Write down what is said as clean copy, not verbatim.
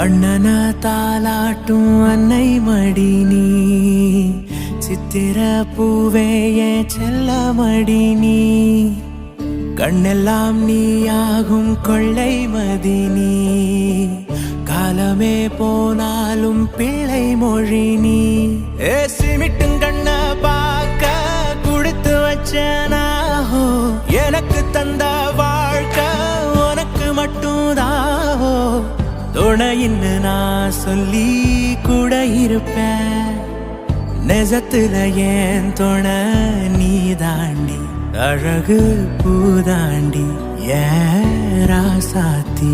அண்ணன தாலாட்டும் அன்னை மடி நீ, சித்திர பூவே என் செல்ல மடி நீ, கண்ணெல்லாம் நீயாகும் கொள்ளை மதி நீ, காலமே போனாலும் பிள்ளை மொழி நீ. சிமிட்டும் கண்ண பார்க்க குடுத்து வச்சனாஹோ, எனக்கு தந்த வாழ்க்கை உனக்கு மட்டும் தாவோ, துணையின்னு நான் சொல்லி கூட இருப்பேன், நெசத்துல ஏன் துணை நீ தாண்டி, அழகு பூதாண்டி ஏன் ராசாத்தி.